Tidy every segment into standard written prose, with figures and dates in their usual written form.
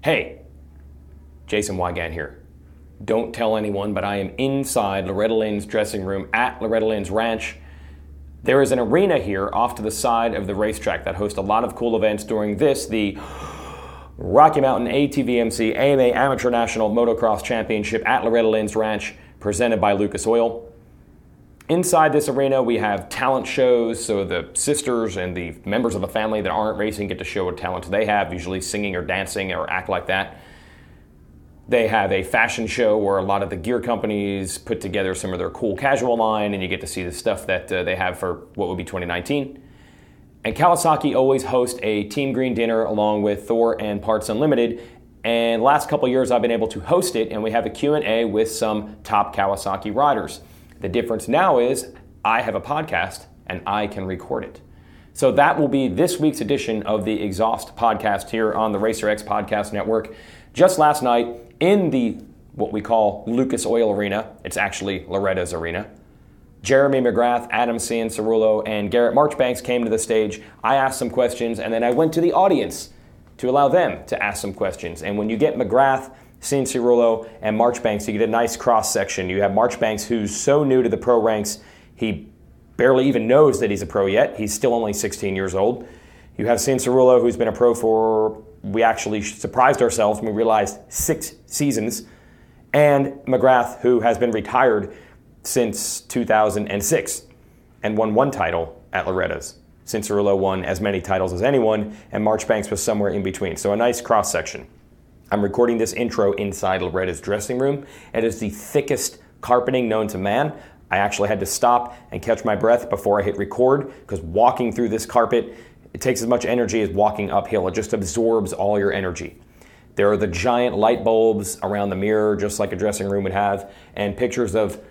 Hey, Jason Weigandt here. Don't tell anyone, but I am inside Loretta Lynn's dressing room at Loretta Lynn's Ranch. There is an arena here off to the side of the racetrack that hosts a lot of cool events during the Rocky Mountain ATV AMA Amateur National Motocross Championship at Loretta Lynn's Ranch, presented by Lucas Oil. Inside this arena, we have talent shows, so the sisters and the members of the family that aren't racing get to show what talents they have, usually singing or dancing or act like that. They have a fashion show where a lot of the gear companies put together some of their cool casual line, and you get to see the stuff that they have for what would be 2019. And Kawasaki always hosts a Team Green dinner along with THOR and Parts Unlimited. And last couple years I've been able to host it, and we have a Q&A with some top Kawasaki riders. The difference now is I have a podcast and I can record it. So that will be this week's edition of the Exhaust podcast here on the RacerX Podcast Network. Just last night in the what we call Lucas Oil Arena, it's actually Loretta's Arena, Jeremy McGrath, Cianciarulo, and Garrett Marchbanks came to the stage. I asked some questions, and then I went to the audience to allow them to ask some questions. And when you get McGrath, Cianciarulo, and Marchbanks, you get a nice cross-section. You have Marchbanks, who's so new to the pro ranks, he barely even knows that he's a pro yet. He's still only 16 years old. You have Cianciarulo, who's been a pro for, we actually surprised ourselves when we realized, 6 seasons. And McGrath, who has been retired since 2006 and won 1 title at Loretta's. Cianciarulo won as many titles as anyone, and Marchbanks was somewhere in between. So a nice cross-section. I'm recording this intro inside Loretta's dressing room. It is the thickest carpeting known to man. I actually had to stop and catch my breath before I hit record, because walking through this carpet, it takes as much energy as walking uphill. It just absorbs all your energy. There are the giant light bulbs around the mirror, just like a dressing room would have, and pictures of,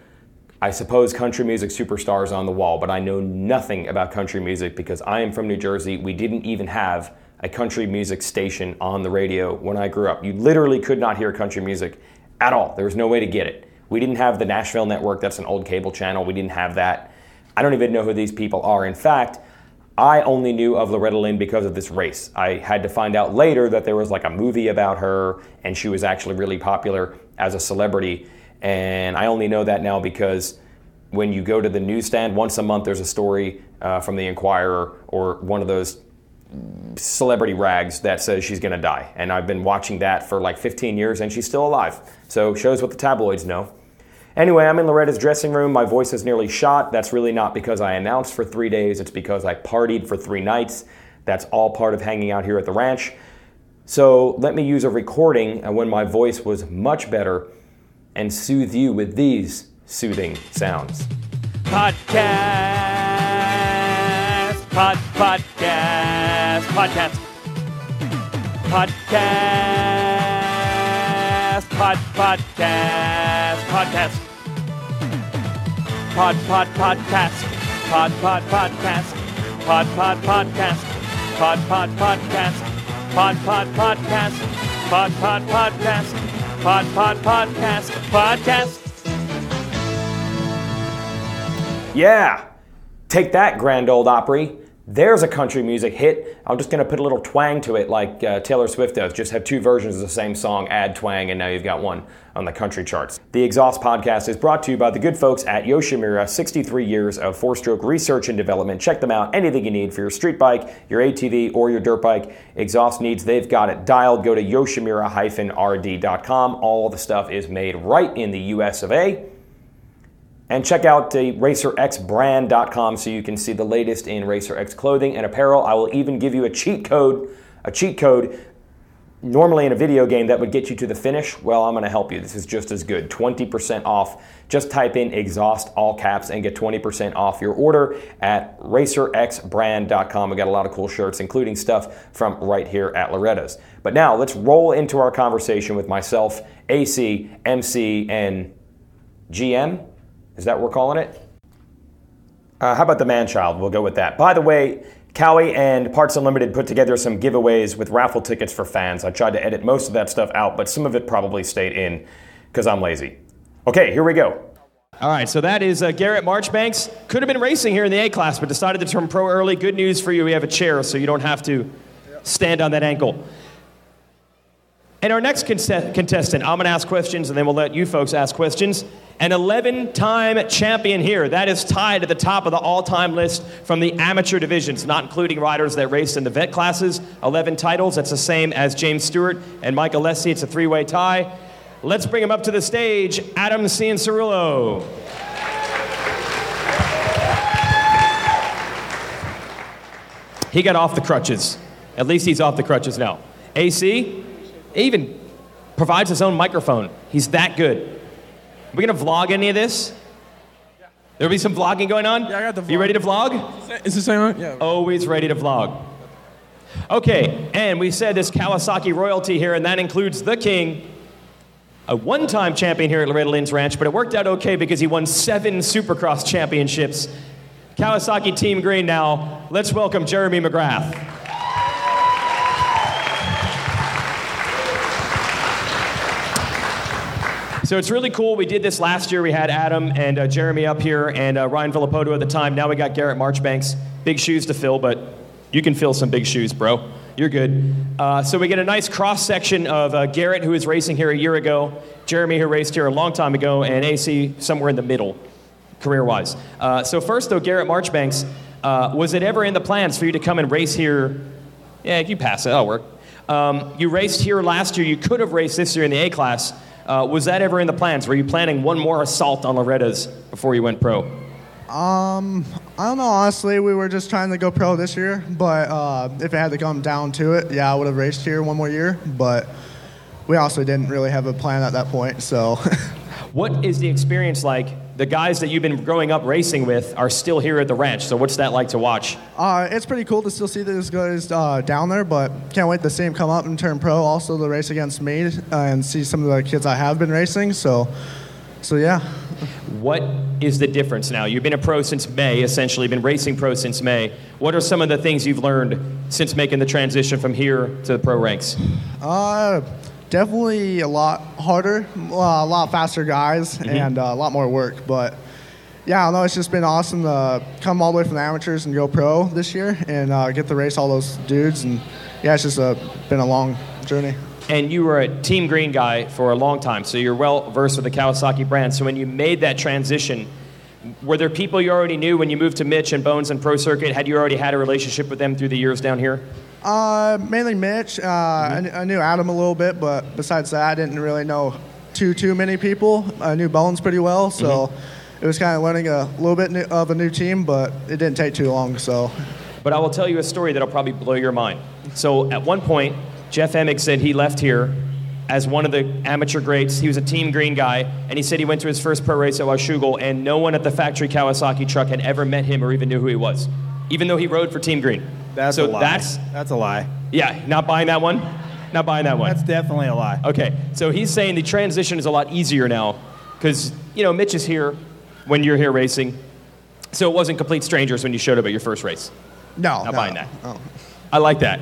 I suppose, country music superstars on the wall, but I know nothing about country music because I am from New Jersey. We didn't even have a country music station on the radio when I grew up. You literally could not hear country music at all. There was no way to get it. We didn't have the Nashville Network. That's an old cable channel. We didn't have that. I don't even know who these people are. In fact, I only knew of Loretta Lynn because of this race. I had to find out later that there was like a movie about her, and she was actually really popular as a celebrity. And I only know that now because when you go to the newsstand, once a month there's a story from the Inquirer or one of those celebrity rags that says she's going to die. And I've been watching that for like 15 years, and she's still alive. So shows what the tabloids know. Anyway, I'm in Loretta's dressing room. My voice is nearly shot. That's really not because I announced for 3 days. It's because I partied for 3 nights. That's all part of hanging out here at the ranch. So let me use a recording when my voice was much better and soothe you with these soothing sounds. Podcast. Podcast. Podcast. Podcast. Podcast. Podcast. Podcast. Podcast. Podcast. Podcast. Podcast. Podcast. Podcast. Podcast. Podcast. Yeah, take that, Grand Ole Opry. There's a country music hit. I'm just going to put a little twang to it like Taylor Swift does. Just have 2 versions of the same song, add twang, and now you've got one on the country charts. The Exhaust Podcast is brought to you by the good folks at Yoshimura, 63 years of 4-stroke research and development. Check them out. Anything you need for your street bike, your ATV, or your dirt bike, exhaust needs, they've got it dialed. Go to yoshimura-rd.com. All the stuff is made right in the US of A. And check out RacerXbrand.com so you can see the latest in RacerX clothing and apparel. I will even give you a cheat code normally in a video game that would get you to the finish. Well, I'm going to help you. This is just as good. 20% off. Just type in exhaust, all caps, and get 20% off your order at RacerXbrand.com. We got a lot of cool shirts, including stuff from right here at Loretta's. But now let's roll into our conversation with myself, AC, MC, and GM. Is that what we're calling it? How about the man-child? We'll go with that. By the way, Cowie and Parts Unlimited put together some giveaways with raffle tickets for fans. I tried to edit most of that stuff out, but some of it probably stayed in because I'm lazy. Okay, here we go. All right, so that is Garrett Marchbanks. Could have been racing here in the A-class, but decided to turn pro early. Good news for you, we have a chair, so you don't have to stand on that ankle. And our next contestant, I'm going to ask questions, and then we'll let you folks ask questions. An 11-time champion here. That is tied at the top of the all-time list from the amateur divisions, not including riders that raced in the vet classes. 11 titles. That's the same as James Stewart and Mike Alessi. It's a three-way tie. Let's bring him up to the stage, Adam Cianciarulo. He got off the crutches. At least he's off the crutches now. AC, he even provides his own microphone. He's that good. Are we going to vlog any of this? Yeah. There'll be some vlogging going on? Yeah, I got the vlog. You ready to vlog? Is the same one? Yeah. Always ready to vlog. Okay, and we said this Kawasaki royalty here, and that includes the king, a one-time champion here at Loretta Lynn's Ranch, but it worked out okay because he won 7 Supercross championships. Kawasaki Team Green now. Let's welcome Jeremy McGrath. So it's really cool. We did this last year. We had Adam and Jeremy up here and Ryan Villapoto at the time. Now we got Garrett Marchbanks. Big shoes to fill, but you can fill some big shoes, bro. You're good. So we get a nice cross-section of Garrett, who was racing here a year ago, Jeremy, who raced here a long time ago, and AC somewhere in the middle, career-wise. So first, though, Garrett Marchbanks, was it ever in the plans for you to come and race here? Yeah, you pass it. That'll work. You raced here last year. You could have raced this year in the A-class. Was that ever in the plans? Were you planning one more assault on Loretta's before you went pro? I don't know, honestly. We were just trying to go pro this year, but if it had to come down to it, yeah, I would have raced here one more year, but we also didn't really have a plan at that point, so. What is the experience like? The guys that you've been growing up racing with are still here at the ranch, so what's that like to watch? It's pretty cool to still see those guys down there, but can't wait to see them come up and turn pro, also to race against me and see some of the kids I have been racing, so yeah. What is the difference now? You've been a pro since May, essentially, been racing pro since May. What are some of the things you've learned since making the transition from here to the pro ranks? Definitely a lot harder, a lot faster guys, and a lot more work. But yeah, I don't know, it's just been awesome to come all the way from the amateurs and go pro this year and get to race all those dudes. And yeah, it's just been a long journey. And you were a Team Green guy for a long time, so you're well versed with the Kawasaki brand. So when you made that transition, were there people you already knew when you moved to Mitch and Bones and Pro Circuit? Had you already had a relationship with them through the years down here? Mainly Mitch. I knew Adam a little bit, but besides that, I didn't really know too many people. I knew Bones pretty well, so it was kind of learning a little bit of a new team, but it didn't take too long. So. But I will tell you a story that'll probably blow your mind. So at one point, Jeff Emig said he left here as one of the amateur greats. He was a Team Green guy, and he said he went to his first pro race at Washougal, and no one at the factory Kawasaki truck had ever met him or even knew who he was, even though he rode for Team Green. That's a lie. That's a lie. Yeah, not buying that one? Not buying that one. That's definitely a lie. Okay, so he's saying the transition is a lot easier now because, you know, Mitch is here when you're here racing, so it wasn't complete strangers when you showed up at your first race. Not buying that. Oh. I like that.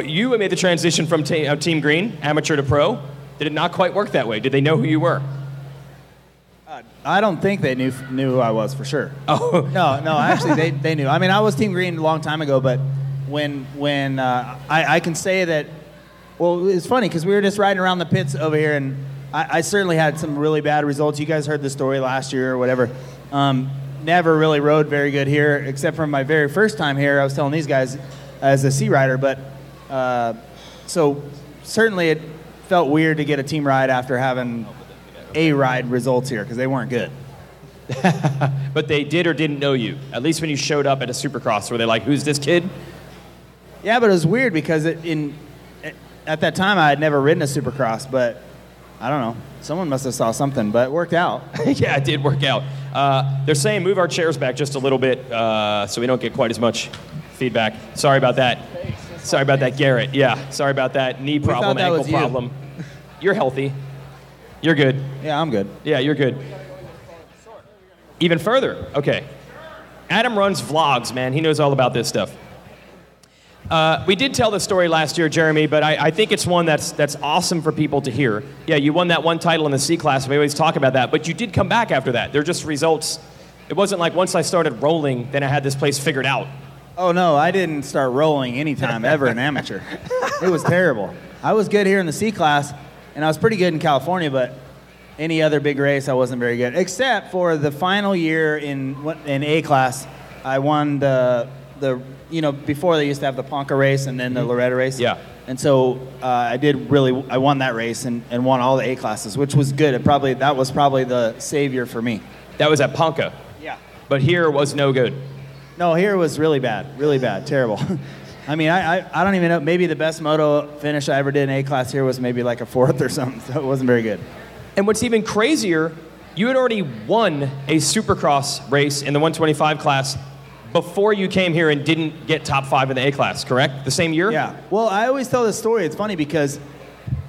You made the transition from Team Green, amateur to pro. Did it not quite work that way? Did they know who you were? I don't think they knew who I was for sure. Oh. No, actually they knew. I mean, I was Team Green a long time ago, but when I can say that, well, it's funny because we were just riding around the pits over here, and I certainly had some really bad results. You guys heard the story last year or whatever. Never really rode very good here, except for my very first time here. I was telling these guys as a C rider, but so certainly it felt weird to get a team ride after having A-ride results here because they weren't good. But they did or didn't know you, at least when you showed up at a Supercross. Were they like, who's this kid? Yeah, but it was weird because at that time I had never ridden a Supercross, but I don't know. Someone must have saw something, but it worked out. Yeah, it did work out. They're saying move our chairs back just a little bit so we don't get quite as much feedback. Sorry about that. Sorry about that, Garrett. Yeah, sorry about that. Knee problem, ankle problem. You're healthy. You're good. Yeah, I'm good. Yeah, you're good. Even further. Okay. Adam runs vlogs, man. He knows all about this stuff. We did tell the story last year, Jeremy, but I think it's one that's awesome for people to hear. Yeah, you won that one title in the C class. We always talk about that, but you did come back after that. They're just results. It wasn't like once I started rolling, then I had this place figured out. Oh, no, I didn't start rolling anytime ever in amateur. It was terrible. I was good here in the C class, and I was pretty good in California, but any other big race, I wasn't very good. Except for the final year in A class, I won the before they used to have the Ponca race and then the Loretta race. Yeah. And so I won that race and won all the A classes, which was good. That was probably the savior for me. That was at Ponca. Yeah. But here was no good. No, here was really bad, terrible. I mean, I don't even know. Maybe the best moto finish I ever did in A class here was maybe like a 4th or something. So it wasn't very good. And what's even crazier, you had already won a Supercross race in the 125 class before you came here and didn't get top 5 in the A class, correct? The same year? Yeah. Well, I always tell this story. It's funny because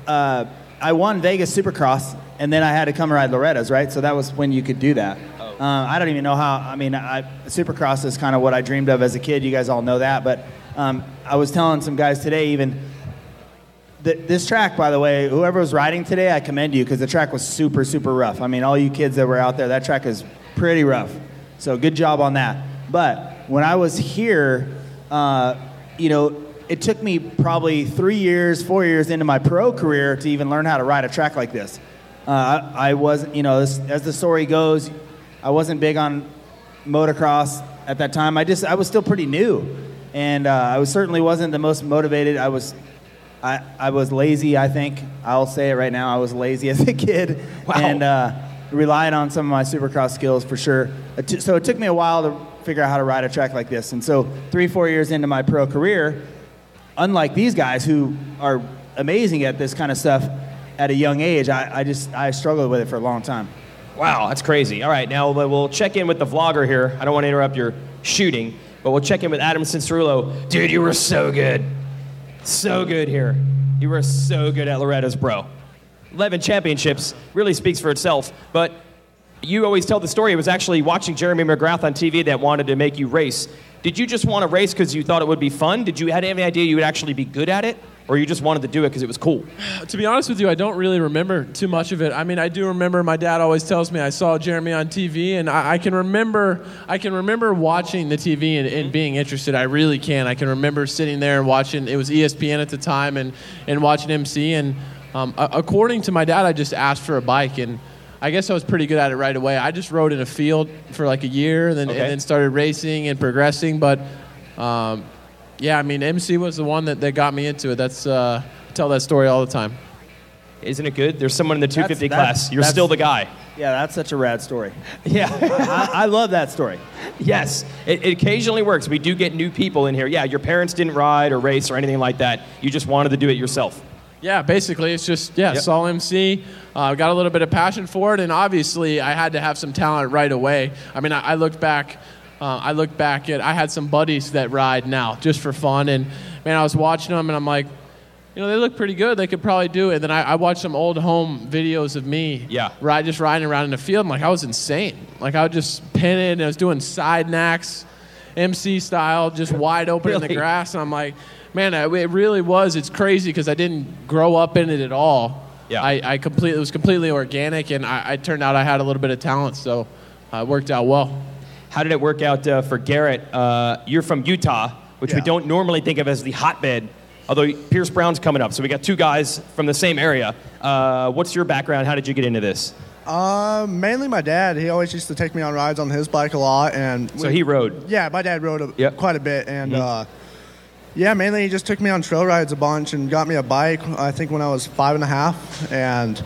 I won Vegas Supercross, and then I had to come ride Loretta's, right? So that was when you could do that. Oh. I don't even know how. I mean, Supercross is kind of what I dreamed of as a kid. You guys all know that. But I was telling some guys today even, this track, by the way, whoever was riding today, I commend you because the track was super, super rough. I mean, all you kids that were out there, that track is pretty rough. So good job on that. But when I was here, it took me probably 4 years into my pro career to even learn how to ride a track like this. I wasn't, as the story goes, I wasn't big on motocross at that time. I was still pretty new, and I certainly wasn't the most motivated. I was lazy, I think. I'll say it right now. I was lazy as a kid. Wow. And relied on some of my Supercross skills for sure. So it took me a while to figure out how to ride a track like this. And so 3-4 years into my pro career, unlike these guys who are amazing at this kind of stuff at a young age, I struggled with it for a long time. Wow, that's crazy. All right, now we'll check in with the vlogger here. I don't want to interrupt your shooting, but we'll check in with Adam Cianciarulo. Dude, you were so good. So good here. You were so good at Loretta's, bro. 11 championships really speaks for itself, but you always tell the story. It was actually watching Jeremy McGrath on TV that wanted to make you race. Did you just want to race because you thought it would be fun? Did you have any idea you would actually be good at it? Or you just wanted to do it because it was cool? To be honest with you, I don't really remember too much of it. I mean, I do remember my dad always tells me I saw Jeremy on TV, and I can remember watching the TV and being interested. I really can. I can remember sitting there and watching. It was ESPN at the time, and watching MC. And according to my dad, I just asked for a bike, and I guess I was pretty good at it right away. I just rode in a field for like a year, and then started racing and progressing. But yeah, I mean, MC was the one that got me into it. That's I tell that story all the time. Isn't it good? There's someone in the 250 class. You're still the guy. Yeah, that's such a rad story. Yeah. I love that story. Yes, it occasionally works. We do get new people in here. Yeah, your parents didn't ride or race or anything like that. You just wanted to do it yourself. Yeah, basically, it's just, saw MC, got a little bit of passion for it, and obviously I had to have some talent right away. I mean, I looked back at, I had some buddies that ride now just for fun, and man, I was watching them, and I'm like, they look pretty good. They could probably do it. And then I watched some old home videos of me just riding around in the field. I'm like, I was insane. Like, I would just pin it, and I was doing side knacks, MC style, just wide open in the grass, and I'm like, man, it really was. It's crazy because I didn't grow up in it at all. Yeah. It was completely organic, and I turned out I had a little bit of talent, so it worked out well. How did it work out for Garrett? You're from Utah, which we don't normally think of as the hotbed, although Pierce Brown's coming up, so we got two guys from the same area. What's your background? How did you get into this? Mainly my dad. He always used to take me on rides on his bike a lot, and so he rode. Yeah, my dad rode quite a bit, and mainly he just took me on trail rides a bunch and got me a bike. I think when I was 5.5, and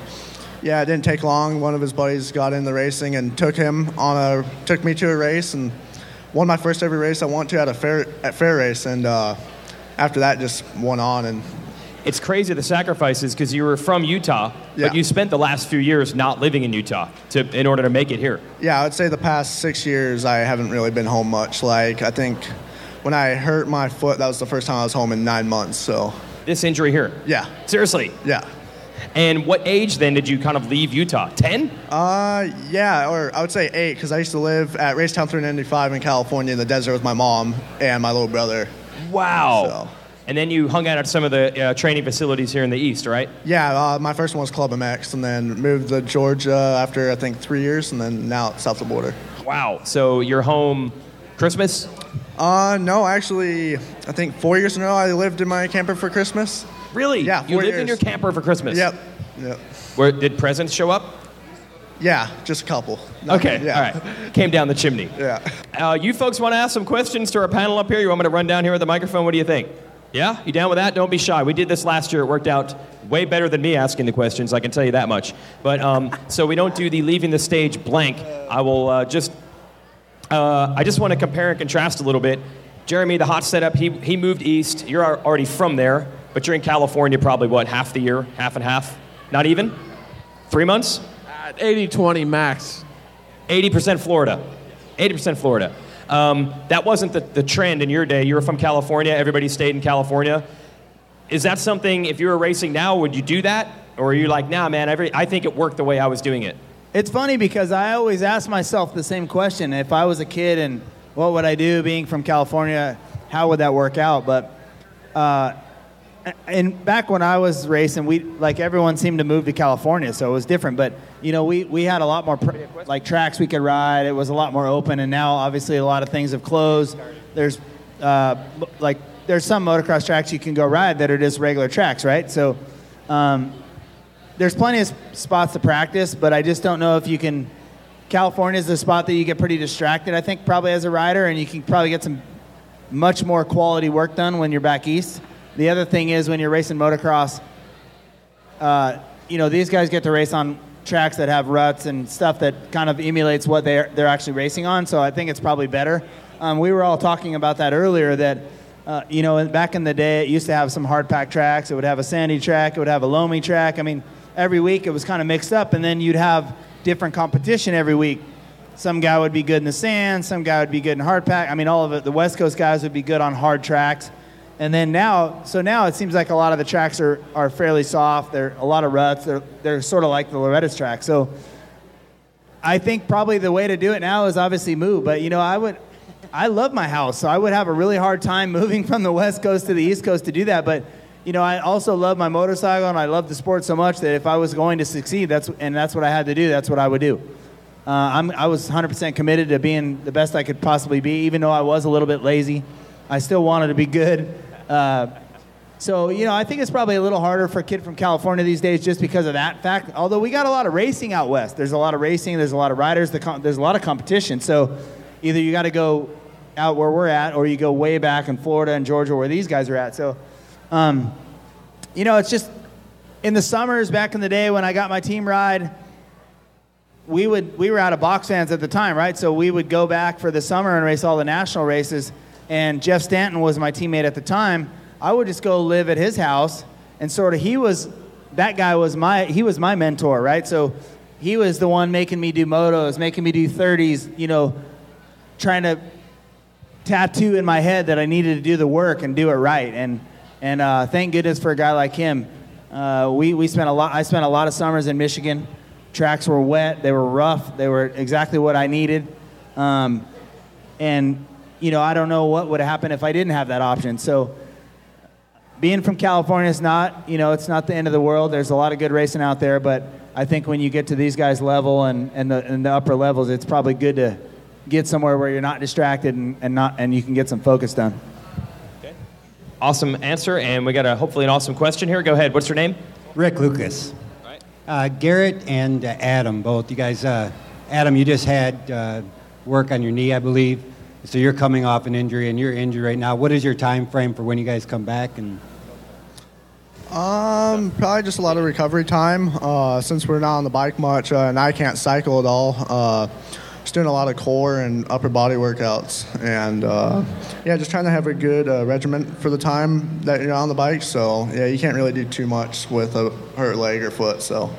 it didn't take long. One of his buddies got in the racing and took me to a race, and won my first ever race I went to at fair race, and after that just went on. And it's crazy the sacrifices because you were from Utah, but you spent the last few years not living in Utah in order to make it here. Yeah, I would say the past 6 years I haven't really been home much. Like, I think when I hurt my foot, that was the first time I was home in 9 months. So this injury here? Yeah. Seriously? Yeah. And what age then did you kind of leave Utah? 10? Yeah, or I would say 8, because I used to live at Racetown 395 in California in the desert with my mom and my little brother. Wow. So. And then you hung out at some of the training facilities here in the East, right? Yeah, my first one was Club MX, and then moved to Georgia after, I think, 3 years, and then now it's south of the border. Wow. So you're home Christmas? No, actually, I think 4 years in a row I lived in my camper for Christmas. Really? Yeah, You 4 lived in years. your camper for Christmas? Yep. Where did presents show up? Yeah, just a couple. Okay, Yeah. all right. Came down the chimney. Yeah. You folks want to ask some questions to our panel up here? You want me to run down here with the microphone? What do you think? Yeah? You down with that? Don't be shy. We did this last year. It worked out way better than me asking the questions, I can tell you that much. But so we don't do the leaving the stage blank. I will I just want to compare and contrast a little bit. Jeremy, the hot setup, he moved east. You're already from there, but you're in California probably, what, half the year? Half and half? Not even? 3 months? 80-20 max. 80% Florida. 80% Florida. That wasn't the trend in your day. You were from California. Everybody stayed in California. Is that something, if you were racing now, would you do that? Or are you like, nah, man, I think it worked the way I was doing it? It's funny because I always ask myself the same question. If I was a kid and what would I do being from California, how would that work out? But and back when I was racing, everyone seemed to move to California, so it was different. But we had a lot more tracks we could ride. It was a lot more open, and now obviously a lot of things have closed. There's some motocross tracks you can go ride that are just regular tracks, right? So there's plenty of spots to practice, but I just don't know if you can. California is the spot that you get pretty distracted, I think, probably as a rider, and you can probably get some much more quality work done when you're back east. The other thing is when you're racing motocross, these guys get to race on tracks that have ruts and stuff that kind of emulates what they're actually racing on. So I think it's probably better. We were all talking about that earlier. That back in the day, it used to have some hard pack tracks. It would have a sandy track. It would have a loamy track. I mean, every week it was kind of mixed up, and then you'd have different competition every week. Some guy would be good in the sand. Some guy would be good in hard pack. I mean, all of it. The West Coast guys would be good on hard tracks. And then now it seems like a lot of the tracks are fairly soft. There are a lot of ruts. They're sort of like the Loretta's track. So I think probably the way to do it now is obviously move. But I love my house, so I would have a really hard time moving from the West Coast to the East Coast to do that. But I also love my motorcycle, and I love the sport so much that if I was going to succeed, that's what I had to do. That's what I would do. I was 100% committed to being the best I could possibly be, even though I was a little bit lazy. I still wanted to be good. So I think it's probably a little harder for a kid from California these days just because of that fact. Although we got a lot of racing out west. There's a lot of racing. There's a lot of riders. There's a lot of competition. So either you got to go out where we're at, or you go way back in Florida and Georgia where these guys are at. So, it's just in the summers back in the day when I got my team ride, we were out of box fans at the time, right? So we would go back for the summer and race all the national races. And Jeff Stanton was my teammate at the time. I would just go live at his house, and sort of he was my mentor, right? So he was the one making me do motos, making me do 30s, trying to tattoo in my head that I needed to do the work and do it right. And thank goodness for a guy like him. I spent a lot of summers in Michigan. Tracks were wet, they were rough, they were exactly what I needed. I don't know what would have happened if I didn't have that option. So being from California is not, it's not the end of the world. There's a lot of good racing out there, but I think when you get to these guys' level and the upper levels, it's probably good to get somewhere where you're not distracted and you can get some focus done. Okay. Awesome answer, and we got hopefully an awesome question here. Go ahead. What's your name? Rick Lucas. Garrett and Adam, both. You guys, Adam, you just had work on your knee, I believe. So you're coming off an injury, and you're injured right now. What is your time frame for when you guys come back? And probably just a lot of recovery time. Since we're not on the bike much, and I can't cycle at all. Just doing a lot of core and upper body workouts, and just trying to have a good regimen for the time that you're on the bike. So you can't really do too much with a hurt leg or foot. So.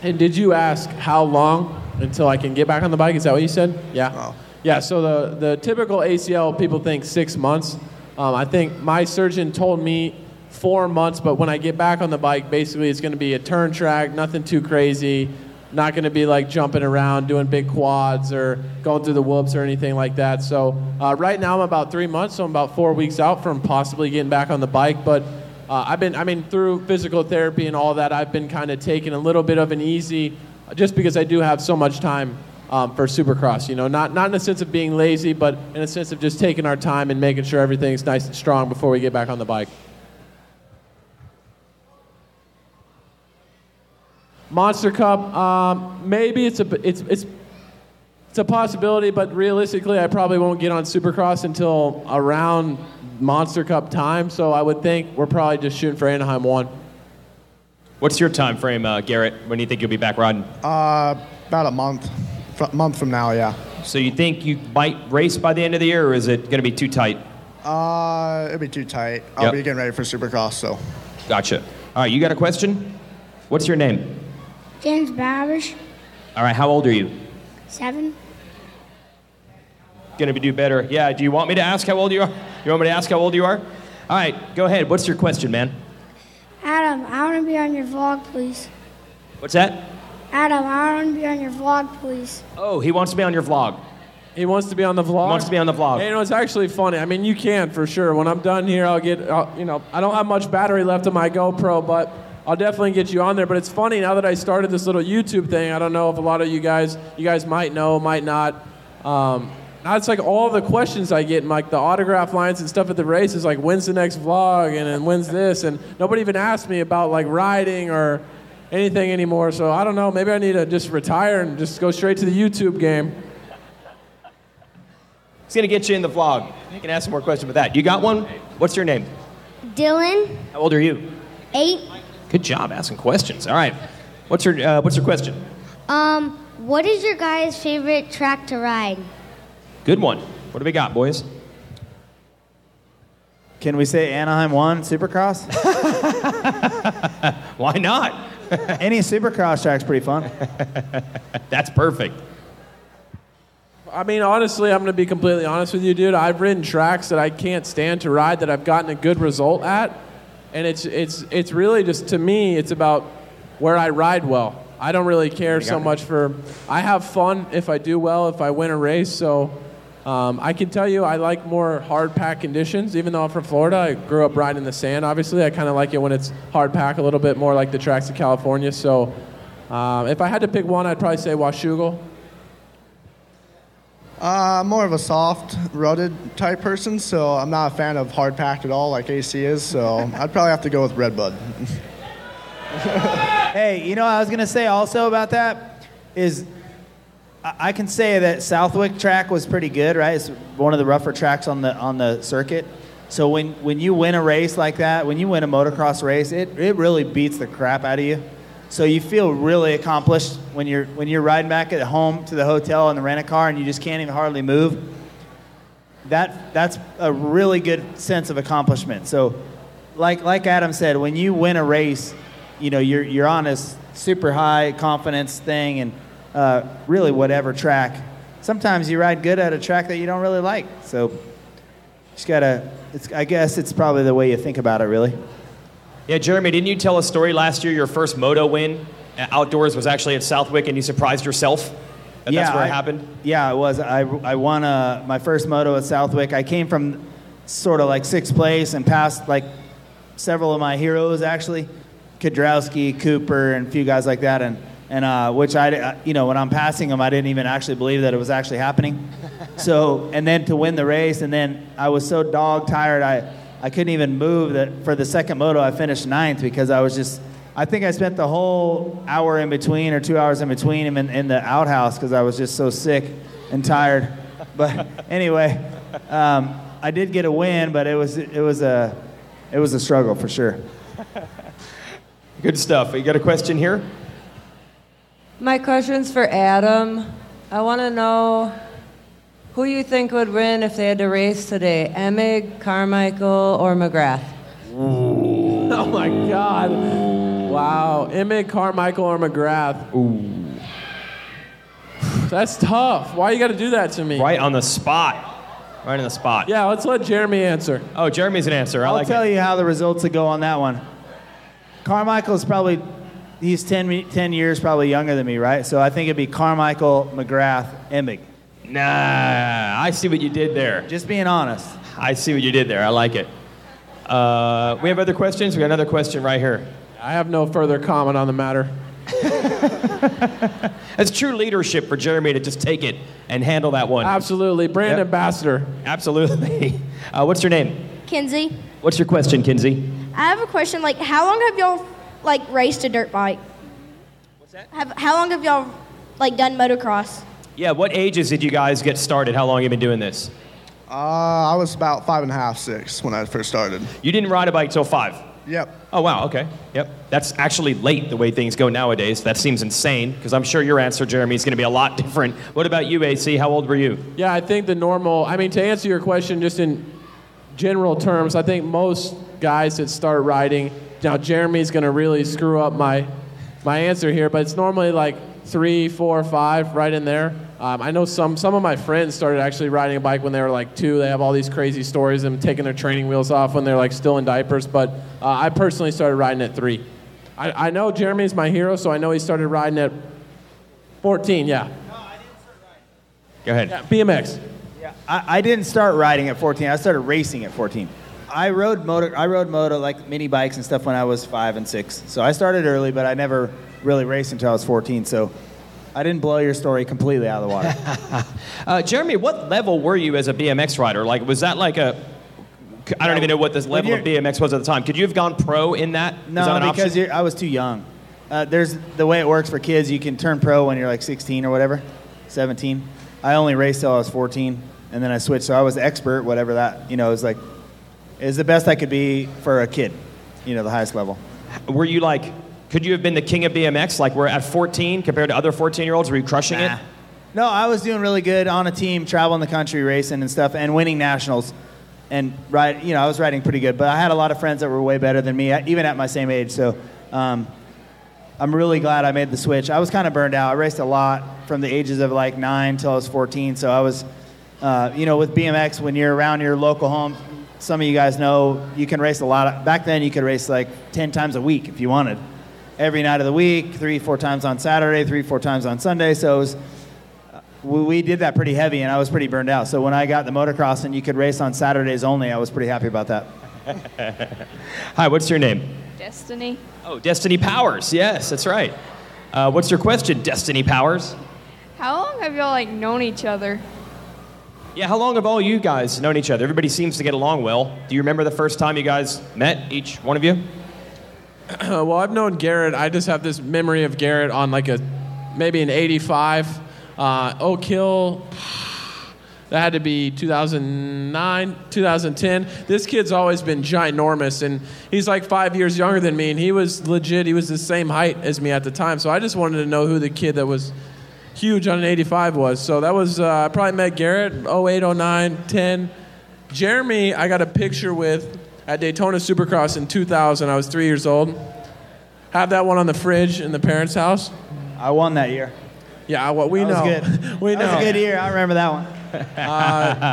And did you ask how long until I can get back on the bike? Is that what you said? Yeah. Oh. Yeah, so the typical ACL, people think 6 months. I think my surgeon told me 4 months, but when I get back on the bike, basically it's going to be a turn track, nothing too crazy, not going to be like jumping around, doing big quads or going through the whoops or anything like that. So right now I'm about 3 months, so I'm about 4 weeks out from possibly getting back on the bike. But through physical therapy and all that, I've been kind of taking a little bit of an easy, just because I do have so much time for Supercross, not in a sense of being lazy, but in a sense of just taking our time and making sure everything's nice and strong before we get back on the bike. Monster Cup, maybe it's a possibility, but realistically, I probably won't get on Supercross until around Monster Cup time. So I would think we're probably just shooting for Anaheim 1. What's your time frame, Garrett? When do you think you'll be back riding? About a month from now, yeah. So you think you might race by the end of the year, or is it going to be too tight? It'll be too tight. I'll be getting ready for Supercross, so. Gotcha. All right, you got a question? What's your name? James Babish. All right, how old are you? 7. Going to do better. Yeah, do you want me to ask how old you are? You want me to ask how old you are? All right, go ahead. What's your question, man? Adam, I want to be on your vlog, please. What's that? Adam, I want to be on your vlog, please. Oh, he wants to be on your vlog. He wants to be on the vlog? He wants to be on the vlog. Hey, it's actually funny. I mean, you can for sure. When I'm done here, I don't have much battery left on my GoPro, but I'll definitely get you on there. But it's funny, now that I started this little YouTube thing, I don't know if a lot of you guys might know, might not. Now it's like all the questions I get, and like the autograph lines and stuff at the races, like when's the next vlog, and then when's this, and nobody even asked me about like riding or anything anymore. So I don't know, maybe I need to just retire and just go straight to the YouTube game. He's going to get you in the vlog. You can ask some more questions about that. You got one? What's your name? Dylan. How old are you? 8. Good job asking questions. All right. What's your question? What is your guys' favorite track to ride? Good one. What do we got, boys? Can we say Anaheim 1 Supercross? Why not? Any Supercross track's pretty fun. That's perfect. I mean, honestly, I'm going to be completely honest with you, dude. I've ridden tracks that I can't stand to ride that I've gotten a good result at. And it's really just, to me, it's about where I ride well. I don't really care so much for, I have fun if I do well, if I win a race. So I can tell you I like more hard pack conditions. Even though I'm from Florida, I grew up riding in the sand, obviously. I kind of like it when it's hard pack a little bit more like the tracks of California. So if I had to pick one, I'd probably say Washougal. More of a soft, rutted type person, so I'm not a fan of hard packed at all like AC is, so I'd probably have to go with Redbud. Hey, you know what I was going to say also about that is I can say that Southwick track was pretty good, right? It's one of the rougher tracks on the circuit. So when you win a race like that, when you win a motocross race, it really beats the crap out of you. So you feel really accomplished when you're riding back at home to the hotel in the rent-a-car and you just can't even hardly move. That's a really good sense of accomplishment. So like Adam said, when you win a race, you know, you're on this super high confidence thing, and really whatever track. Sometimes you ride good at a track that you don't really like. So just gotta, I guess it's probably the way you think about it, really. Yeah, Jeremy, didn't you tell a story last year? Your first moto win outdoors was actually at Southwick, and you surprised yourself? That's where it happened? Yeah, it was. I won my first moto at Southwick. I came from sort of like 6th place and passed like several of my heroes, actually. Kudrowski, Cooper, and a few guys like that. And which when I'm passing them, I didn't even actually believe that it was actually happening. So, and then to win the race, and then I was so dog tired, I couldn't even move. That for the second moto, I finished 9th because I think I spent the whole hour in between or 2 hours in between him in the outhouse because I was just so sick and tired. But anyway, I did get a win, but it was a struggle for sure. Good stuff. You got a question here? My question's for Adam. I want to know who you think would win if they had to race today, Emig, Carmichael, or McGrath? Ooh. Oh, my God. Wow. Emig, Carmichael, or McGrath? Ooh. That's tough. Why you got to do that to me? Right on the spot. Right on the spot. Yeah, let's let Jeremy answer. Oh, Jeremy's an answer. I'll tell you how the results would go on that one. Carmichael's probably, he's 10 years probably younger than me, right? So I think it'd be Carmichael, McGrath, Emig. Nah, I see what you did there. Just being honest. I see what you did there. I like it. We have other questions? We got another question right here. I have no further comment on the matter. It's true leadership for Jeremy to just take it and handle that one. Absolutely. Brand ambassador. Absolutely. What's your name? Kinsey. What's your question, Kinsey? I have a question. Like, how long have y'all raced a dirt bike? How long have y'all done motocross? Yeah, what ages did you guys get started? How long have you been doing this? I was about 5.5, 6 when I first started. You didn't ride a bike till 5? Yep. Oh, wow, okay. Yep. That's actually late the way things go nowadays. That seems insane, because I'm sure your answer, Jeremy, is going to be a lot different. What about you, AC? How old were you? Yeah, I think to answer your question just in general terms, I think most guys that start riding, now Jeremy's going to really screw up my answer here, but it's normally 3, 4, 5, right in there. I know some of my friends started actually riding a bike when they were 2. They have all these crazy stories of them taking their training wheels off when they're still in diapers. But I personally started riding at 3. I know Jeremy's my hero, so I know he started riding at 14. Yeah. No, I didn't start riding. Go ahead. Yeah, BMX. Yeah, I didn't start riding at 14. I started racing at 14. I rode moto like mini bikes and stuff when I was 5 and 6. So I started early, but I never really raced until I was 14. So I didn't blow your story completely out of the water. Jeremy, what level were you as a BMX rider? Was that I don't even know what this level of BMX was at the time. Could you have gone pro in that? No, because I was too young. There's the way it works for kids. You can turn pro when you're 16 or whatever, 17. I only raced till I was 14, and then I switched. So I was expert, whatever that, it was is the best I could be for a kid, the highest level. Were you could you have been the king of BMX? We're at 14 compared to other 14-year-olds? Were you crushing it? No, I was doing really good on a team, traveling the country, racing and stuff, and winning nationals. And I was riding pretty good. But I had a lot of friends that were way better than me, even at my same age. So I'm really glad I made the switch. I was kind of burned out. I raced a lot from the ages of 9 till I was 14. So I was, with BMX, when you're around your local home, some of you guys know you can race a lot. Back then, you could race 10 times a week if you wanted. Every night of the week, 3, 4 times on Saturday, 3, 4 times on Sunday. So it was, we did that pretty heavy, and I was pretty burned out. So when I got the motocross and you could race on Saturdays only, I was pretty happy about that. Hi, what's your name? Destiny. Oh, Destiny Powers. Yes, that's right. What's your question, Destiny Powers? How long have y'all known each other? Yeah, how long have all you guys known each other? Everybody seems to get along well. Do you remember the first time you guys met, each one of you? Well, I've known Garrett. I just have this memory of Garrett on maybe an 85 Oak Hill. That had to be 2009, 2010. This kid's always been ginormous, and he's 5 years younger than me, and he was legit. He was the same height as me at the time, so I just wanted to know who the kid that was huge on an 85 was. So that was, I probably met Garrett 08, 09, 10. Jeremy, I got a picture with at Daytona Supercross in 2000. I was 3 years old. Have that one on the fridge in the parents' house. I won that year. Yeah, what we know. Good. We know. That was a good year. I remember that one.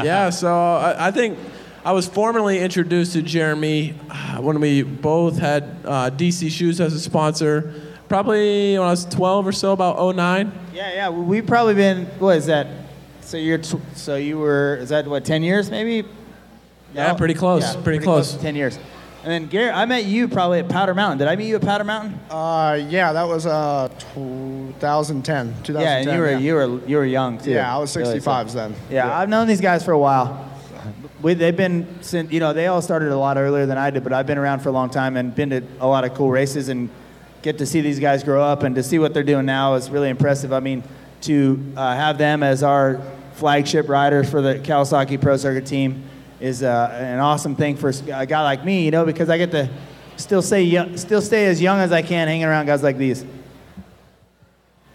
Yeah, so I think I was formally introduced to Jeremy when we both had DC Shoes as a sponsor, probably when I was 12 or so, about 09. Yeah. We've probably been, what is that? So you were, is that what, 10 years maybe? Yeah, No? pretty close. Yeah, pretty close. 10 years. And then Garrett, I met you probably at Powder Mountain. Did I meet you at Powder Mountain? Yeah, that was 2010. Yeah, and you were young too. Yeah, I was 65s then. Yeah, I've known these guys for a while. They've been since they all started a lot earlier than I did, but I've been around for a long time and been to a lot of cool races and get to see these guys grow up and to see what they're doing now is really impressive. I mean, to have them as our flagship riders for the Kawasaki Pro Circuit team is an awesome thing for a guy like me, because I get to still stay as young as I can hanging around guys like these.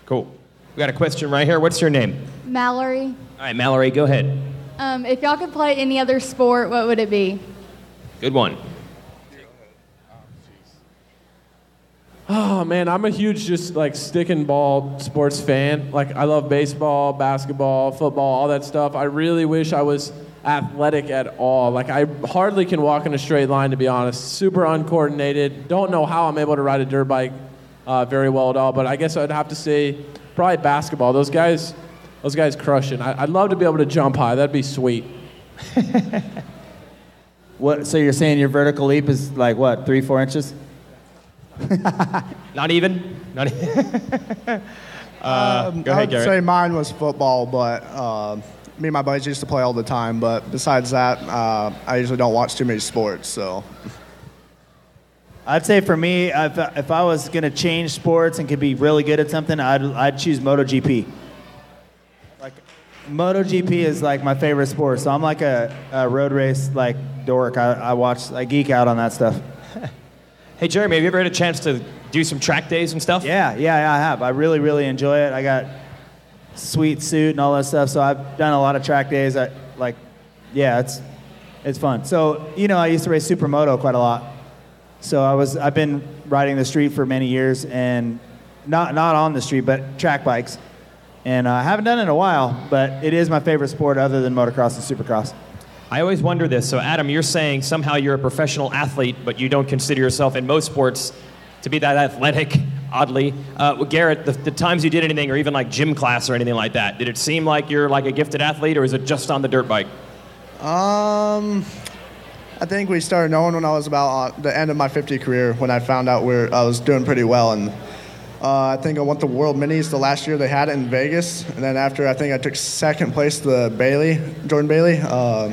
Cool. We got a question right here. What's your name? Mallory. All right, Mallory, go ahead. If y'all could play any other sport, what would it be? Good one. Oh man, I'm a huge just stick and ball sports fan. I love baseball, basketball, football, all that stuff. I really wish I was athletic at all. I hardly can walk in a straight line, to be honest. Super uncoordinated. Don't know how I'm able to ride a dirt bike very well at all. But I guess I'd have to say probably basketball. Those guys crush it. I'd love to be able to jump high. That'd be sweet. What? So you're saying your vertical leap is 3-4 inches? Not even? Go ahead, I'd Garrett. say mine was football, but me and my buddies used to play all the time. But besides that, I usually don't watch too many sports. So I'd say for me, if I was going to change sports and could be really good at something, I'd choose MotoGP. Like, MotoGP is like my favorite sport, so I'm like a road race like dork. I geek out on that stuff. Hey, Jeremy, have you ever had a chance to do some track days and stuff? Yeah, I have. I really, really enjoy it. I got sweet suit and all that stuff, so I've done a lot of track days. It's fun. So, I used to race supermoto quite a lot. So I've been riding the street for many years, and not on the street, but track bikes. And I haven't done it in a while, but it is my favorite sport other than motocross and supercross. I always wonder this. So, Adam, you're saying somehow you're a professional athlete, but you don't consider yourself in most sports to be that athletic, oddly. Garrett, the times you did anything, or even like gym class or anything like that, did it seem like you're like a gifted athlete, or is it just on the dirt bike? I think we started knowing when I was about the end of my 50 career, when I found out I was doing pretty well. And I think I went to World Minis the last year they had it in Vegas. And then after, I think I took second place to Jordan Bailey.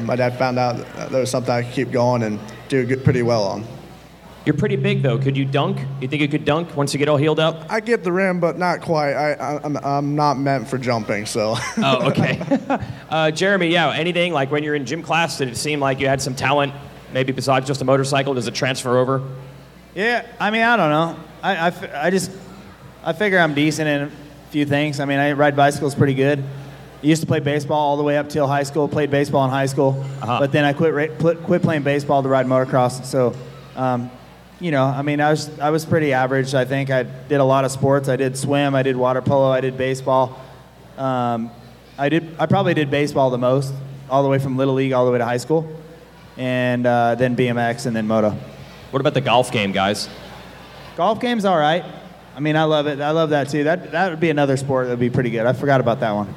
My dad found out that there was something I could keep going and do pretty well on. You're pretty big, though. Could you dunk? You think you could dunk once you get all healed up? I get the rim, but not quite. I'm not meant for jumping, so. Oh, okay. Jeremy, yeah, anything, like when you're in gym class, did it seem like you had some talent, maybe besides just a motorcycle? Does it transfer over? Yeah, I don't know. I figure I'm decent in a few things. I ride bicycles pretty good. I used to play baseball all the way up till high school, played baseball in high school, but then I quit playing baseball to ride motocross, so. I was pretty average. I think I did a lot of sports. I did swim. I did water polo. I did baseball. I probably did baseball the most, all the way from Little League all the way to high school, and then BMX and then moto. What about the golf game, guys? Golf game's all right. I love it. I love that too. That would be another sport that would be pretty good. I forgot about that one.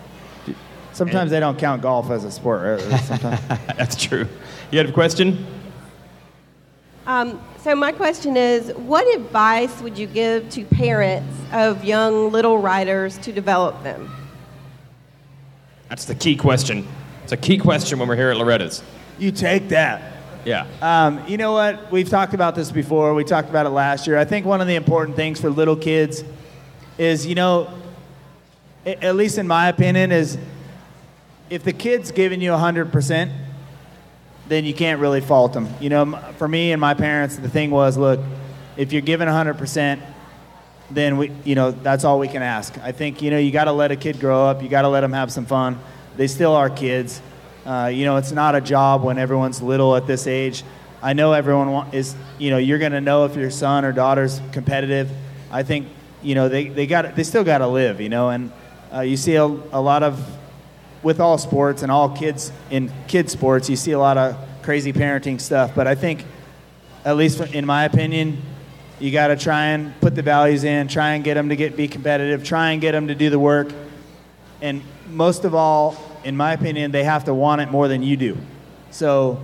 Sometimes they don't count golf as a sport. Sometimes. That's true. You had a question? So my question is, what advice would you give to parents of young little riders to develop them? That's the key question. It's a key question when we're here at Loretta's. You take that. Yeah. You know what? We've talked about this before. We talked about it last year. I think one of the important things for little kids is, at least in my opinion, is if the kid's giving you 100%, then you can't really fault them. For me and my parents, the thing was, look, if you're giving 100%, then that's all we can ask. I think, you got to let a kid grow up. You got to let them have some fun. They still are kids. It's not a job when everyone's little at this age. I know everyone is, you're going to know if your son or daughter's competitive. I think, they still got to live, and you see a lot of, with all sports and all kids in kids sports, you see a lot of crazy parenting stuff. But I think, at least in my opinion, you got to try and put the values in, try and get them to be competitive, try and get them to do the work. And most of all, in my opinion, they have to want it more than you do. So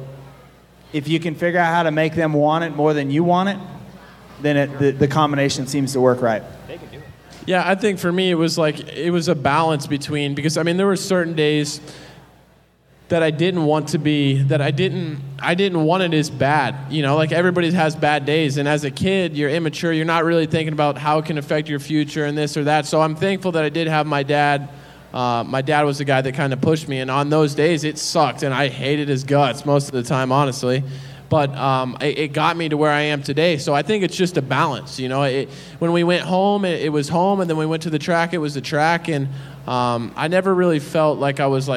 if you can figure out how to make them want it more than you want it, then the combination seems to work right. They can do it. Yeah, I think for me it was a balance between, because there were certain days that I didn't want to be, that I didn't want it as bad. Everybody has bad days, and as a kid, you're immature, you're not really thinking about how it can affect your future and this or that. So I'm thankful that I did have my dad. My dad was the guy that kind of pushed me, and on those days it sucked, and I hated his guts most of the time, honestly. But it got me to where I am today. So I think it's just a balance. When we went home, it was home, and then we went to the track, it was the track. And I never really felt like I was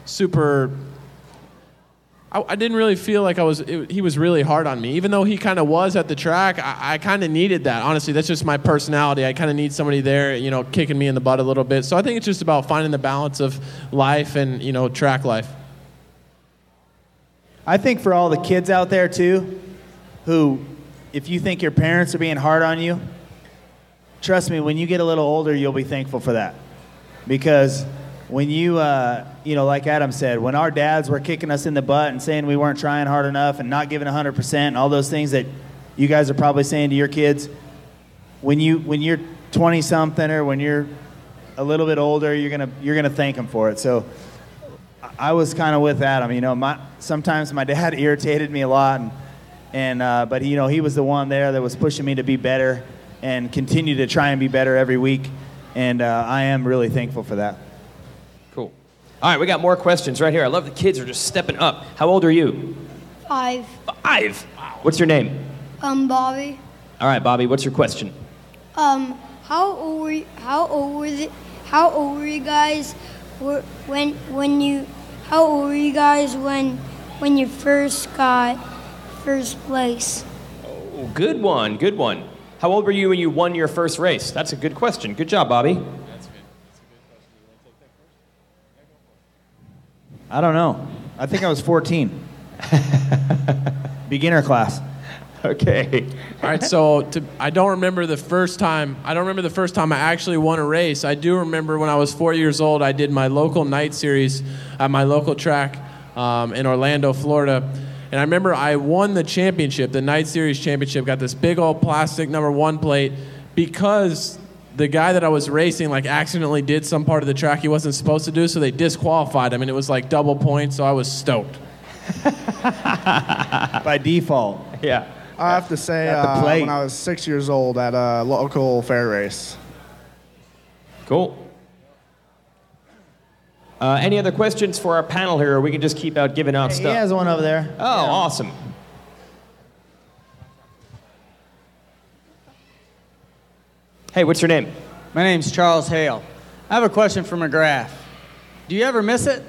super. I didn't really feel like he was really hard on me. Even though he kind of was at the track, I kind of needed that. Honestly, that's just my personality. I kind of need somebody there, kicking me in the butt a little bit. So I think it's just about finding the balance of life and, track life. I think for all the kids out there, too, who, if you think your parents are being hard on you, trust me, when you get a little older, you'll be thankful for that. Because when you, like Adam said, when our dads were kicking us in the butt and saying we weren't trying hard enough and not giving 100% and all those things that you guys are probably saying to your kids, when you're 20-something or when you're a little bit older, you're gonna thank them for it. So I was kind of with Adam. Sometimes my dad irritated me a lot, And but he was the one there that was pushing me to be better and continue to try and be better every week. And I am really thankful for that. Cool. All right, we got more questions right here. I love the kids are just stepping up. How old are you? 5. 5. Wow. What's your name? Bobby. All right, Bobby. What's your question? How old were you guys when you first got first place? Oh, good one. Good one. How old were you when you won your first race? That's a good question. Good job, Bobby. I don't know. I think I was 14. Beginner class. Okay. All right, so I don't remember the first time. I actually won a race. I do remember when I was 4 years old, I did my local night series at my local track in Orlando, Florida. And I remember I won the championship, the night series championship, got this big old plastic #1 plate because the guy that I was racing accidentally did some part of the track he wasn't supposed to do, so they disqualified him, and it was double points, so I was stoked. By default. Yeah. I have to say, when I was 6 years old at a local fair race. Cool. Any other questions for our panel here, or we can just keep out giving out stuff? He has one over there. Oh, yeah. Awesome. Hey, what's your name? My name's Charles Hale. I have a question for McGrath. Do you ever miss it?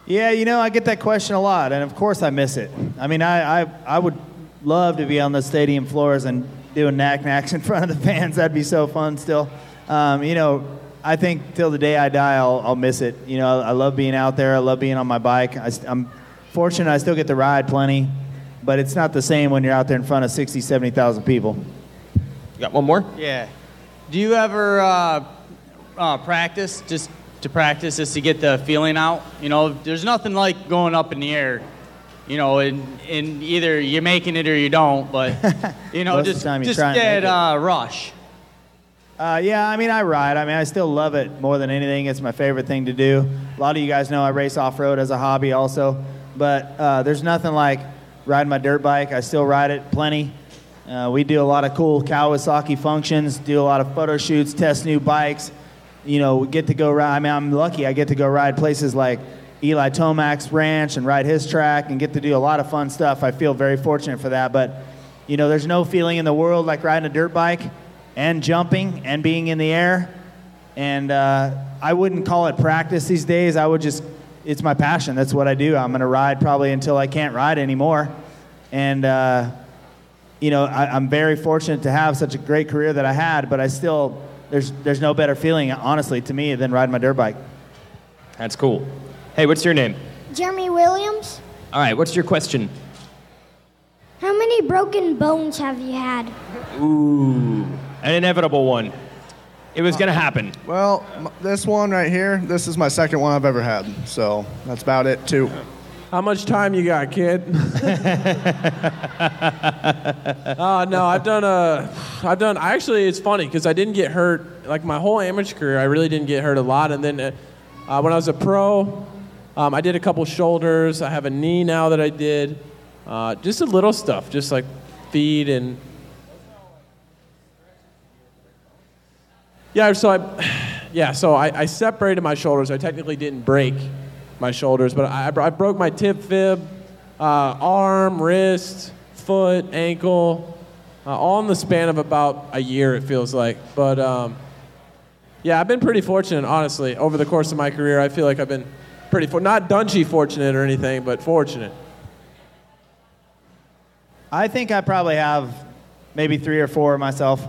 Yeah, I get that question a lot, and of course I miss it. I mean, I would love to be on the stadium floors and doing knack-knacks in front of the fans. That'd be so fun still. I think till the day I die, I'll miss it. I love being out there. I love being on my bike. I'm fortunate I still get to ride plenty, but it's not the same when you're out there in front of 60, 70,000 people. You got one more? Yeah. Do you ever practice just to practice, just to get the feeling out? There's nothing like going up in the air, and either you're making it or you don't, but, just get rush. Yeah, I mean, I ride. I mean, I still love it more than anything. It's my favorite thing to do. A lot of you guys know I race off-road as a hobby also, but there's nothing like riding my dirt bike. I still ride it plenty. We do a lot of cool Kawasaki functions, do a lot of photo shoots, test new bikes. We get to go ride. I mean, I'm lucky. I get to go ride places like Eli Tomac's ranch and ride his track and get to do a lot of fun stuff. I feel very fortunate for that. But, there's no feeling in the world like riding a dirt bike and jumping and being in the air. And I wouldn't call it practice these days. It's my passion. That's what I do. I'm going to ride probably until I can't ride anymore. And, I'm very fortunate to have such a great career that I had, but I still, there's no better feeling, honestly, to me than riding my dirt bike. That's cool. Hey, what's your name? Jeremy Williams. All right, what's your question? How many broken bones have you had? Ooh, an inevitable one. It was going to happen. Well, this one right here, this is my second one I've ever had, so that's about it, too. How much time you got, kid? No, actually, it's funny because I didn't get hurt. My whole amateur career, I really didn't get hurt a lot. And then when I was a pro, I did a couple shoulders. I have a knee now that I did. Just a little stuff, just like feet and... Yeah, so I separated my shoulders. I technically didn't break my shoulders, but I broke my tib fib, arm, wrist, foot, ankle, all in the span of about a year, it feels like. But I've been pretty fortunate, honestly, over the course of my career. I feel like I've been pretty not Dungey fortunate or anything, but fortunate. I think I probably have maybe 3 or 4 myself.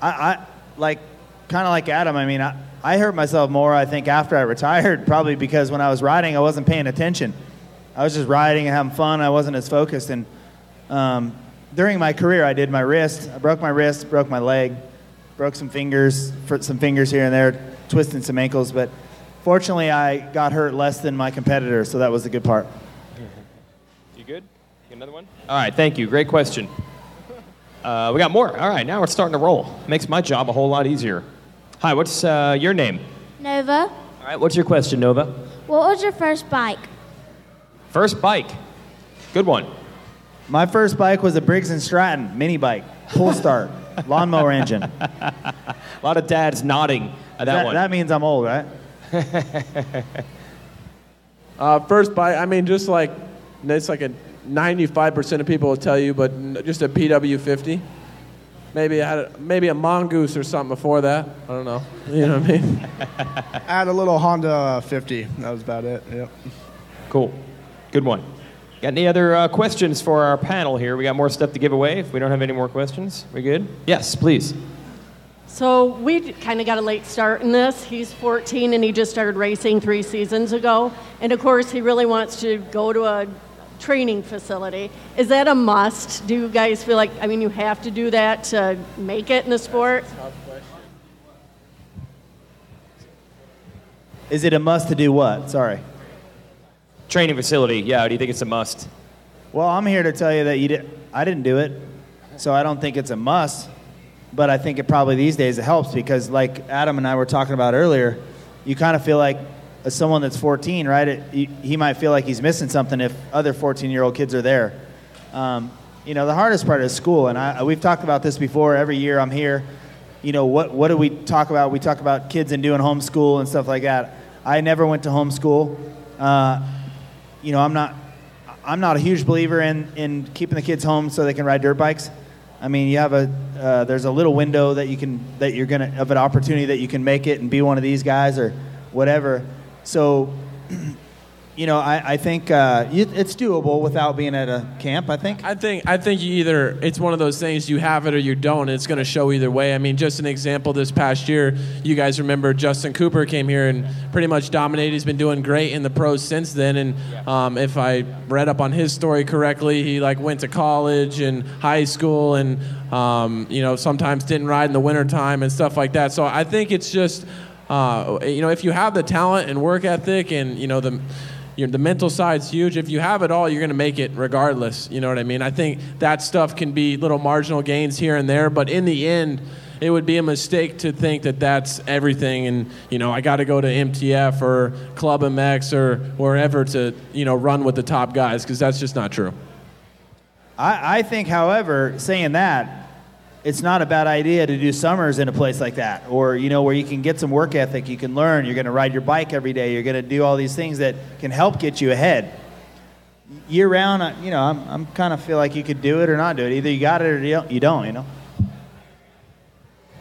I kind of like Adam. I mean, I hurt myself more, I think, after I retired, probably because when I was riding, I wasn't paying attention. I was just riding and having fun. I wasn't as focused. And during my career, I did my wrist. I broke my wrist, broke my leg, broke some fingers here and there, twisting some ankles. But fortunately, I got hurt less than my competitor, so that was the good part. You good? You got another one? All right, thank you. Great question. We got more. All right, now we're starting to roll. Makes my job a whole lot easier. Hi, what's your name? Nova. All right, what's your question, Nova? What was your first bike? First bike. Good one. My first bike was a Briggs & Stratton mini bike, pull start, lawnmower engine. A lot of dads nodding at that one. That means I'm old, right? First bike, I mean, just like, it's like a 95% of people will tell you, but just a PW50. Maybe I had a Mongoose or something before that. I don't know. You know what I mean? I had a little Honda 50. That was about it. Yep. Cool. Good one. Got any other questions for our panel here? We got more stuff to give away. If we don't have any more questions, we good? Yes, please. So we kind of got a late start in this. He's 14 and he just started racing 3 seasons ago. And of course, he really wants to go to a training facility. Is that a must? Do you guys feel like, I mean, you have to do that to make it in the sport? Is it a must to do what? Sorry. Training facility, yeah. Do you think it's a must? Well, I'm here to tell you that I didn't do it, so I don't think it's a must. But I think it probably these days it helps because, like Adam and I were talking about earlier, you kind of feel like as someone that's 14, right? He might feel like he's missing something if other 14-year-old kids are there. You know, the hardest part is school, and we've talked about this before. Every year I'm here. You know, what do we talk about? We talk about kids and doing homeschool and stuff like that. I never went to homeschool. You know, I'm not a huge believer in keeping the kids home so they can ride dirt bikes. I mean, you have there's a little window of an opportunity that you can make it and be one of these guys or whatever. So, you know, I think it's doable without being at a camp, I think. I think you either, it's one of those things, you have it or you don't, and it's going to show either way. I mean, just an example, this past year, you guys remember Justin Cooper came here and pretty much dominated. He's been doing great in the pros since then, and if I read up on his story correctly, he went to college and high school and, you know, sometimes didn't ride in the wintertime and stuff like that. So I think it's just, you know, if you have the talent and work ethic and, you know, the mental side's huge. If you have it all, you're going to make it regardless. You know what I mean? I think that stuff can be little marginal gains here and there, but in the end, it would be a mistake to think that that's everything and, you know, I got to go to MTF or Club MX or wherever to, you know, run with the top guys, because that's just not true. I think, however, saying that, it's not a bad idea to do summers in a place like that, or, you know, where you can get some work ethic, you can learn, you're going to ride your bike every day, you're going to do all these things that can help get you ahead. Year round, you know, I'm kind of feel like you could do it or not do it. Either you got it or you don't, you know.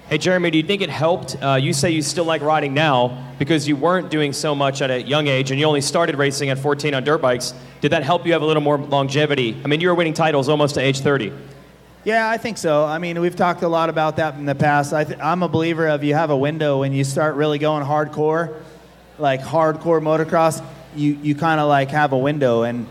Hey, Jeremy, do you think it helped? You say you still like riding now because you weren't doing so much at a young age and you only started racing at 14 on dirt bikes. Did that help you have a little more longevity? I mean, you were winning titles almost to age 30. Yeah, I think so. I mean, we've talked a lot about that in the past. I'm a believer of you have a window when you start really going hardcore, like hardcore motocross, you kind of like have a window. And,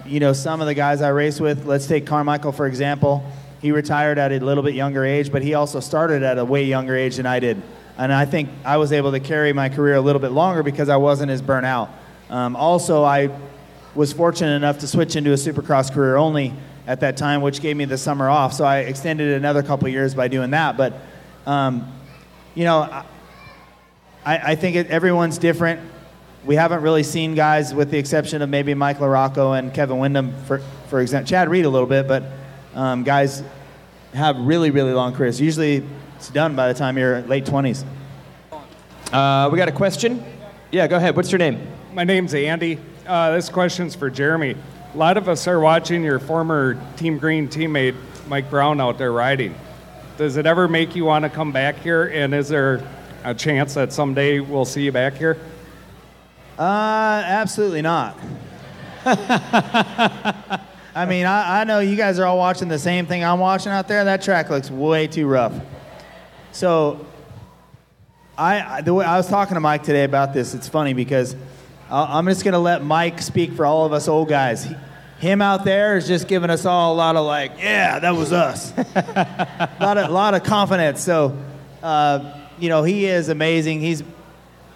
you know, some of the guys I race with, let's take Carmichael, for example. He retired at a little bit younger age, but he also started at a way younger age than I did. And I think I was able to carry my career a little bit longer because I wasn't as burnt out. Also, I was fortunate enough to switch into a Supercross career only at that time, which gave me the summer off. So I extended it another couple years by doing that. But, you know, I think everyone's different. We haven't really seen guys, with the exception of maybe Mike LaRocco and Kevin Windham, for example, Chad Reed a little bit, but guys have really, really long careers. Usually it's done by the time you're late 20s. We got a question? Yeah, go ahead. What's your name? My name's Andy. This question's for Jeremy. A lot of us are watching your former Team Green teammate, Mike Brown, out there riding. Does it ever make you want to come back here? And is there a chance that someday we'll see you back here? Absolutely not. I mean, I know you guys are all watching the same thing I'm watching out there. That track looks way too rough. So I was talking to Mike today about this. It's funny because I'm just going to let Mike speak for all of us old guys. Him out there is just giving us all a lot of like, yeah, that was us. a lot of confidence. So, you know, he is amazing.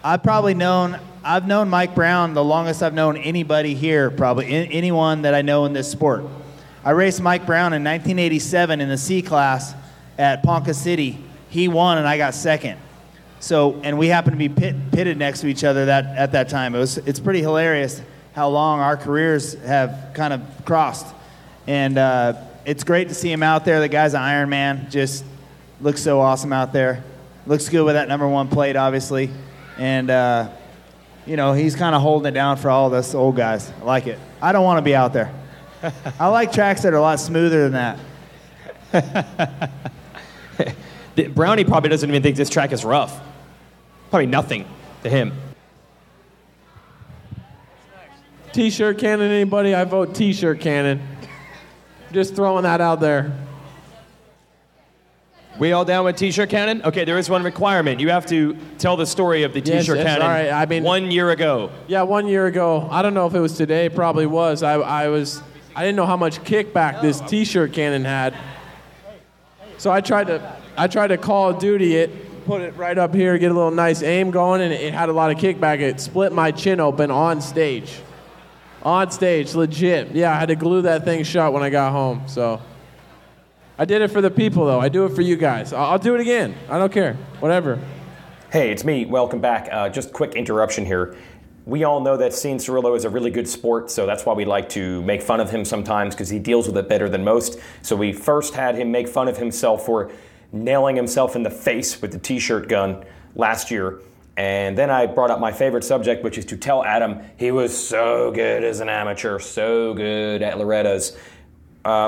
I've known Mike Brown the longest I've known anybody here, probably anyone that I know in this sport. I raced Mike Brown in 1987 in the C class at Ponca City. He won and I got second. So, and we happened to be pitted next to each other at that time. It's pretty hilarious how long our careers have kind of crossed. And it's great to see him out there. The guy's an Iron Man. Just looks so awesome out there. Looks good with that #1 plate, obviously. And, he's kind of holding it down for all of us old guys. I like it. I don't want to be out there. I like tracks that are a lot smoother than that. Brownie probably doesn't even think this track is rough. Probably nothing to him. T-shirt cannon, anybody? I vote T-shirt cannon. Just throwing that out there. We all down with T-shirt cannon? Okay, there is one requirement. You have to tell the story of the T-shirt cannon. All right. I mean, 1 year ago. Yeah, 1 year ago. I don't know if it was today. Probably was. I didn't know how much kickback this T-shirt cannon had. So I tried to Call of Duty it, put it right up here, get a little nice aim going, and it had a lot of kickback. It split my chin open on stage. On stage, legit. Yeah, I had to glue that thing shut when I got home. So I did it for the people, though. I do it for you guys. I'll do it again. I don't care. Whatever. Hey, it's me. Welcome back. Just quick interruption here. We all know that Cianciarulo is a really good sport, so that's why we like to make fun of him sometimes, because he deals with it better than most. So we first had him make fun of himself for nailing himself in the face with the T-shirt gun last year. And then I brought up my favorite subject, which is to tell Adam he was so good as an amateur, so good at Loretta's,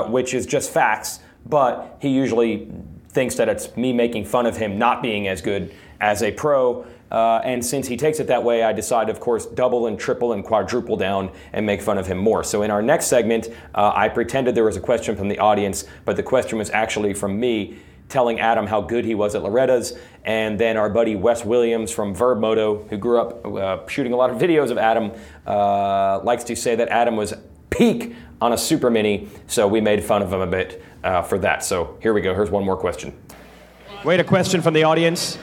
which is just facts. But he usually thinks that it's me making fun of him not being as good as a pro. And since he takes it that way, I decided, of course, double and triple and quadruple down and make fun of him more. So in our next segment, I pretended there was a question from the audience, but the question was actually from me telling Adam how good he was at Loretta's. And then our buddy Wes Williams from Verb Moto, who grew up shooting a lot of videos of Adam, likes to say that Adam was peak on a Super Mini. So we made fun of him a bit for that. So here we go. Here's one more question. Wait, a question from the audience.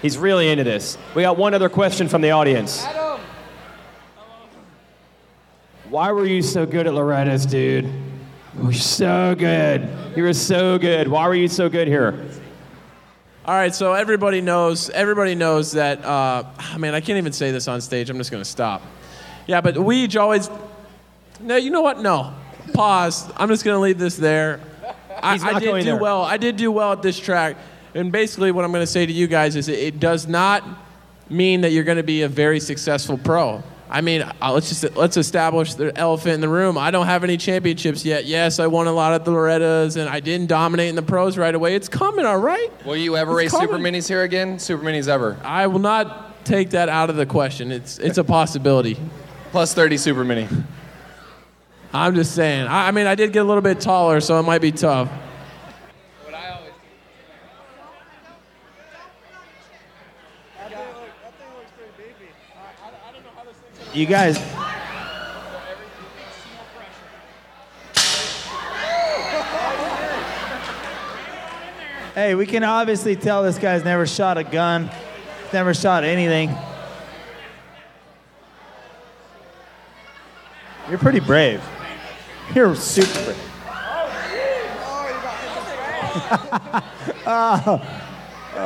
He's really into this. We got one other question from the audience. Adam. Why were you so good at Loretta's, dude? You were so good. You were so good. Why were you so good here? All right, so everybody knows that, I can't even say this on stage. I'm just going to stop. Yeah, but we always, no, you know what? No. Pause. I'm just going to leave this there. I did do well at this track. And basically what I'm going to say to you guys is it does not mean that you're going to be a very successful pro. I mean, let's establish the elephant in the room. I don't have any championships yet. Yes, I won a lot at the Loretta's, and I didn't dominate in the pros right away. It's coming, all right? Will you ever race Super Minis here again? Super Minis ever? I will not take that out of the question. It's a possibility. Plus 30 Super Mini. I'm just saying. I did get a little bit taller, so it might be tough. You guys. Hey, we can obviously tell this guy's never shot a gun, never shot anything. You're pretty brave. You're super brave.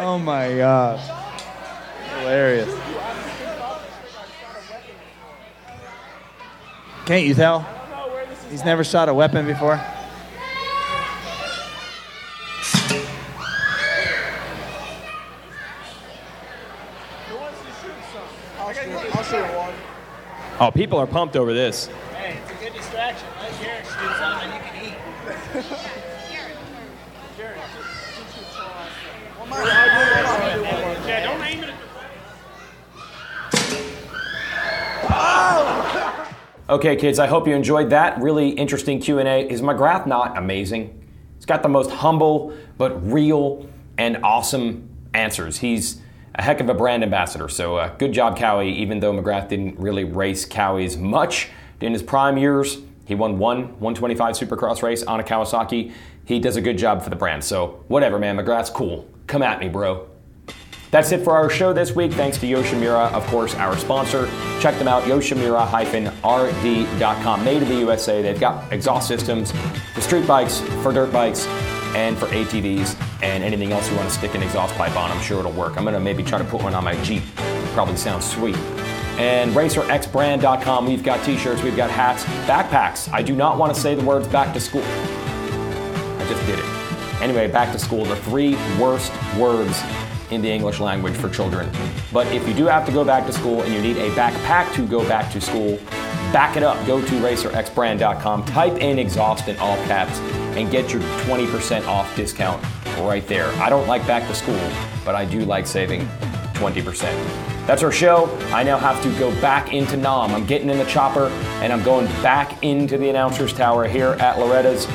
Oh my gosh. Hilarious. Can't you tell? He's never shot a weapon before. Oh, people are pumped over this. Hey, it's a good distraction. Let Garrett shoot something you can eat. Yeah, don't aim it at Okay, kids, I hope you enjoyed that. Really interesting Q&A. Is McGrath not amazing? He's got the most humble but real and awesome answers. He's a heck of a brand ambassador, so good job, Cowie, even though McGrath didn't really race Cowies much. In his prime years, he won one 125 Supercross race on a Kawasaki. He does a good job for the brand, so whatever, man. McGrath's cool. Come at me, bro. That's it for our show this week. Thanks to Yoshimura, of course, our sponsor. Check them out, yoshimura-rd.com. Made in the USA. They've got exhaust systems for street bikes, for dirt bikes, and for ATVs, and anything else you want to stick an exhaust pipe on. I'm sure it'll work. I'm going to maybe try to put one on my Jeep. It probably sounds sweet. And RacerXbrand.com, we've got t-shirts, we've got hats, backpacks. I do not want to say the words back to school. I just did it. Anyway, back to school, the 3 worst words in the English language for children. But if you do have to go back to school and you need a backpack to go back to school, back it up. Go to RacerXbrand.com, type in exhaust in all caps, and get your 20% off discount right there. I don't like back to school, but I do like saving 20%. That's our show. I now have to go back into Nam. I'm getting in the chopper, and I'm going back into the announcer's tower here at Loretta's.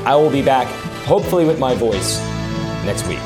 I will be back, hopefully with my voice, next week.